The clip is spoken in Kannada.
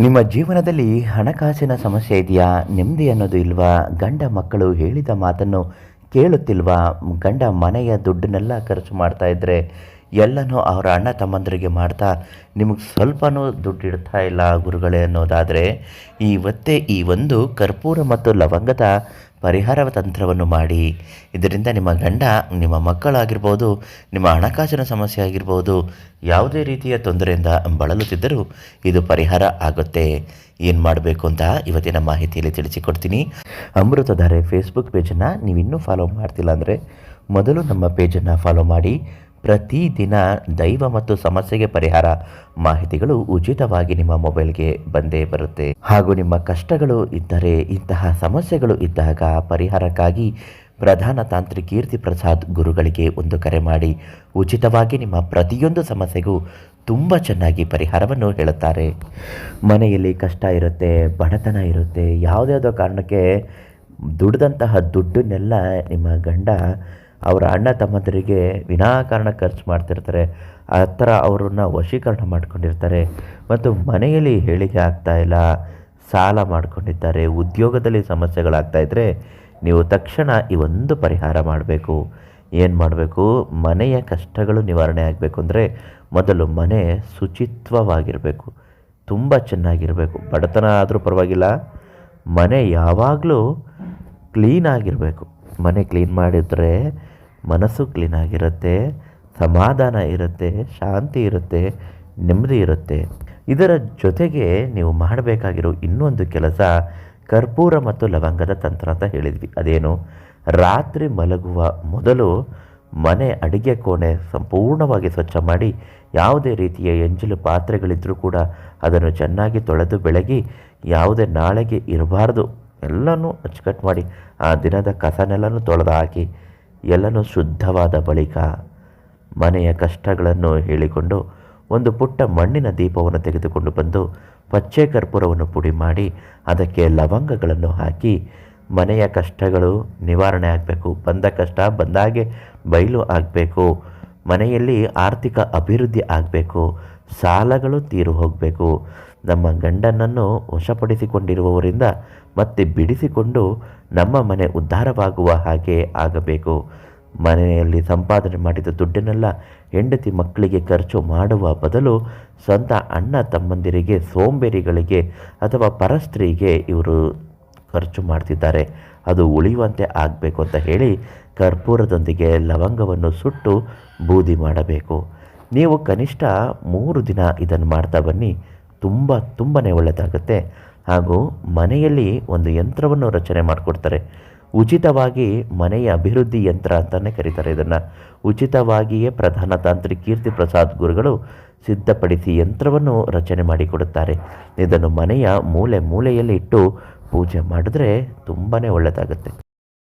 ನಿಮ್ಮ ಜೀವನದಲ್ಲಿ ಹಣಕಾಸಿನ ಸಮಸ್ಯೆ ಇದೆಯಾ? ನೆಮ್ಮದಿ ಅನ್ನೋದು ಇಲ್ವಾ? ಗಂಡ ಮಕ್ಕಳು ಹೇಳಿದ ಮಾತನ್ನು ಕೇಳುತ್ತಿಲ್ವಾ? ಗಂಡ ಮನೆಯ ದುಡ್ಡನ್ನೆಲ್ಲ ಖರ್ಚು ಮಾಡ್ತಾ ಇದ್ದರೆ ಎಲ್ಲನೂ ಅವರ ಅಣ್ಣ ತಮ್ಮಂದರಿಗೆ ಮಾಡ್ತಾ ನಿಮಗೆ ಸ್ವಲ್ಪನೂ ದುಡ್ಡು ಇಡ್ತಾ ಇಲ್ಲ ಗುರುಗಳೇ ಅನ್ನೋದಾದರೆ, ಇವತ್ತೇ ಈ ಒಂದು ಕರ್ಪೂರ ಮತ್ತು ಲವಂಗದ ಪರಿಹಾರ ತಂತ್ರವನ್ನು ಮಾಡಿ. ಇದರಿಂದ ನಿಮ್ಮ ಗಂಡ, ನಿಮ್ಮ ಮಕ್ಕಳಾಗಿರ್ಬೋದು, ನಿಮ್ಮ ಹಣಕಾಸಿನ ಸಮಸ್ಯೆ ಆಗಿರ್ಬೋದು, ಯಾವುದೇ ರೀತಿಯ ತೊಂದರೆಯಿಂದ ಬಳಲುತ್ತಿದ್ದರೂ ಇದು ಪರಿಹಾರ ಆಗುತ್ತೆ. ಏನು ಮಾಡಬೇಕು ಅಂತ ಇವತ್ತಿನ ಮಾಹಿತಿಯಲ್ಲಿ ತಿಳಿಸಿಕೊಡ್ತೀನಿ. ಅಮೃತಧಾರೆ ಫೇಸ್ಬುಕ್ ಪೇಜನ್ನು ನೀವಿನ್ನೂ ಫಾಲೋ ಮಾಡ್ತಿಲ್ಲ ಅಂದರೆ ಮೊದಲು ನಮ್ಮ ಪೇಜನ್ನು ಫಾಲೋ ಮಾಡಿ. ಪ್ರತಿದಿನ ದೈವ ಮತ್ತು ಸಮಸ್ಯೆಗೆ ಪರಿಹಾರ ಮಾಹಿತಿಗಳು ಉಚಿತವಾಗಿ ನಿಮ್ಮ ಮೊಬೈಲ್ಗೆ ಬಂದೇ ಬರುತ್ತೆ. ಹಾಗೂ ನಿಮ್ಮ ಕಷ್ಟಗಳು ಇದ್ದರೆ, ಇಂತಹ ಸಮಸ್ಯೆಗಳು ಇದ್ದಾಗ ಪರಿಹಾರಕ್ಕಾಗಿ ಪ್ರಧಾನ ತಾಂತ್ರಿಕ ಕೀರ್ತಿ ಪ್ರಸಾದ್ ಗುರುಗಳಿಗೆ ಒಂದು ಕರೆ ಮಾಡಿ ಉಚಿತವಾಗಿ ನಿಮ್ಮ ಪ್ರತಿಯೊಂದು ಸಮಸ್ಯೆಗೂ ತುಂಬ ಚೆನ್ನಾಗಿ ಪರಿಹಾರವನ್ನು ಹೇಳುತ್ತಾರೆ. ಮನೆಯಲ್ಲಿ ಕಷ್ಟ ಇರುತ್ತೆ, ಬಡತನ ಇರುತ್ತೆ, ಯಾವುದ್ಯಾವುದೋ ಕಾರಣಕ್ಕೆ ದುಡಿದಂತಹ ದುಡ್ಡನ್ನೆಲ್ಲ ನಿಮ್ಮ ಗಂಡ ಅವರ ಅಣ್ಣ ತಮ್ಮಂದರಿಗೆ ವಿನಾಕಾರಣ ಖರ್ಚು ಮಾಡ್ತಿರ್ತಾರೆ. ಆ ಥರ ಅವರನ್ನು ವಶೀಕರಣ ಮಾಡ್ಕೊಂಡಿರ್ತಾರೆ. ಮತ್ತು ಮನೆಯಲ್ಲಿ ಹೇಳಿಕೆ ಆಗ್ತಾಯಿಲ್ಲ, ಸಾಲ ಮಾಡ್ಕೊಂಡಿದ್ದಾರೆ, ಉದ್ಯೋಗದಲ್ಲಿ ಸಮಸ್ಯೆಗಳಾಗ್ತಾಯಿದ್ರೆ ನೀವು ತಕ್ಷಣ ಈ ಒಂದು ಪರಿಹಾರ ಮಾಡಬೇಕು. ಏನು ಮಾಡಬೇಕು? ಮನೆಯ ಕಷ್ಟಗಳು ನಿವಾರಣೆ ಆಗಬೇಕು ಅಂದರೆ ಮೊದಲು ಮನೆ ಶುಚಿತ್ವವಾಗಿರಬೇಕು, ತುಂಬ ಚೆನ್ನಾಗಿರಬೇಕು. ಬಡತನ ಆದರೂ ಪರವಾಗಿಲ್ಲ, ಮನೆ ಯಾವಾಗಲೂ ಕ್ಲೀನಾಗಿರಬೇಕು. ಮನೆ ಕ್ಲೀನ್ ಮಾಡಿದರೆ ಮನಸ್ಸು ಕ್ಲೀನಾಗಿರುತ್ತೆ, ಸಮಾಧಾನ ಇರುತ್ತೆ, ಶಾಂತಿ ಇರುತ್ತೆ, ನೆಮ್ಮದಿ ಇರುತ್ತೆ. ಇದರ ಜೊತೆಗೆ ನೀವು ಮಾಡಬೇಕಾಗಿರೋ ಇನ್ನೊಂದು ಕೆಲಸ ಕರ್ಪೂರ ಮತ್ತು ಲವಂಗದ ತಂತ್ರ ಅಂತ ಹೇಳಿದ್ವಿ. ಅದೇನು? ರಾತ್ರಿ ಮಲಗುವ ಮೊದಲು ಮನೆ ಅಡುಗೆ ಕೋಣೆ ಸಂಪೂರ್ಣವಾಗಿ ಸ್ವಚ್ಛ ಮಾಡಿ, ಯಾವುದೇ ರೀತಿಯ ಎಂಜಲು ಪಾತ್ರೆಗಳಿದ್ದರೂ ಕೂಡ ಅದನ್ನು ಚೆನ್ನಾಗಿ ತೊಳೆದು ಬೆಳಗಿ, ಯಾವುದೇ ನಾಳೆಗೆ ಇರಬಾರ್ದು ಎಲ್ಲನೂ ಅಚ್ಚುಕಟ್ಟು ಮಾಡಿ ಆ ದಿನದ ಕಸನೆಲ್ಲನೂ ತೊಳೆದು ಹಾಕಿ ಎಲ್ಲನೂ ಶುದ್ಧವಾದ ಬಳಿಕ ಮನೆಯ ಕಷ್ಟಗಳನ್ನು ಹೇಳಿಕೊಂಡು ಒಂದು ಪುಟ್ಟ ಮಣ್ಣಿನ ದೀಪವನ್ನು ತೆಗೆದುಕೊಂಡು ಬಂದು ಪಚ್ಚೆ ಕರ್ಪೂರವನ್ನು ಪುಡಿ ಮಾಡಿ ಅದಕ್ಕೆ ಲವಂಗಗಳನ್ನು ಹಾಕಿ ಮನೆಯ ಕಷ್ಟಗಳು ನಿವಾರಣೆ ಆಗಬೇಕು. ಬಂದ ಕಷ್ಟ ಬಂದಾಗೆ ಬಯಲು ಆಗಬೇಕು. ಮನೆಯಲ್ಲಿ ಆರ್ಥಿಕ ಅಭಿವೃದ್ಧಿ ಆಗಬೇಕು. ಸಾಲಗಳು ತೀರು ಹೋಗಬೇಕು. ನಮ್ಮ ಗಂಡನನ್ನು ವಶಪಡಿಸಿಕೊಂಡಿರುವವರಿಂದ ಮತ್ತೆ ಬಿಡಿಸಿಕೊಂಡು ನಮ್ಮ ಮನೆ ಉದ್ಧಾರವಾಗುವ ಹಾಗೆ ಆಗಬೇಕು. ಮನೆಯಲ್ಲಿ ಸಂಪಾದನೆ ಮಾಡಿದ ದುಡ್ಡನ್ನೆಲ್ಲ ಹೆಂಡತಿ ಮಕ್ಕಳಿಗೆ ಖರ್ಚು ಮಾಡುವ ಬದಲು ಸ್ವಂತ ಅಣ್ಣ ತಮ್ಮಂದಿರಿಗೆ, ಸೋಂಬೇರಿಗಳಿಗೆ ಅಥವಾ ಪರಸ್ತ್ರೀಗೆ ಇವರು ಖರ್ಚು ಮಾಡ್ತಿದ್ದಾರೆ, ಅದು ಉಳಿಯುವಂತೆ ಆಗಬೇಕು ಅಂತ ಹೇಳಿ ಕರ್ಪೂರದೊಂದಿಗೆ ಲವಂಗವನ್ನು ಸುಟ್ಟು ಬೂದಿ ಮಾಡಬೇಕು. ನೀವು ಕನಿಷ್ಠ 3 ದಿನ ಇದನ್ನು ಮಾಡ್ತಾ ಬನ್ನಿ. ತುಂಬಾ ಒಳ್ಳೆಯದಾಗುತ್ತೆ. ಹಾಗೂ ಮನೆಯಲ್ಲಿ ಒಂದು ಯಂತ್ರವನ್ನು ರಚನೆ ಮಾಡಿಕೊಡ್ತಾರೆ. ಉಚಿತವಾಗಿ ಮನೆಯ ಅಭಿವೃದ್ಧಿ ಯಂತ್ರ ಅಂತಲೇ ಕರೀತಾರೆ ಇದನ್ನು. ಉಚಿತವಾಗಿಯೇ ಪ್ರಧಾನ ತಾಂತ್ರಿಕ ಕೀರ್ತಿ ಪ್ರಸಾದ್ ಗುರುಗಳು ಸಿದ್ಧಪಡಿಸಿ ಯಂತ್ರವನ್ನು ರಚನೆ ಮಾಡಿಕೊಡುತ್ತಾರೆ. ಇದನ್ನು ಮನೆಯ ಮೂಲೆ ಮೂಲೆಯಲ್ಲಿ ಇಟ್ಟು ಪೂಜೆ ಮಾಡಿದ್ರೆ ತುಂಬಾ ಒಳ್ಳೆಯದಾಗುತ್ತೆ.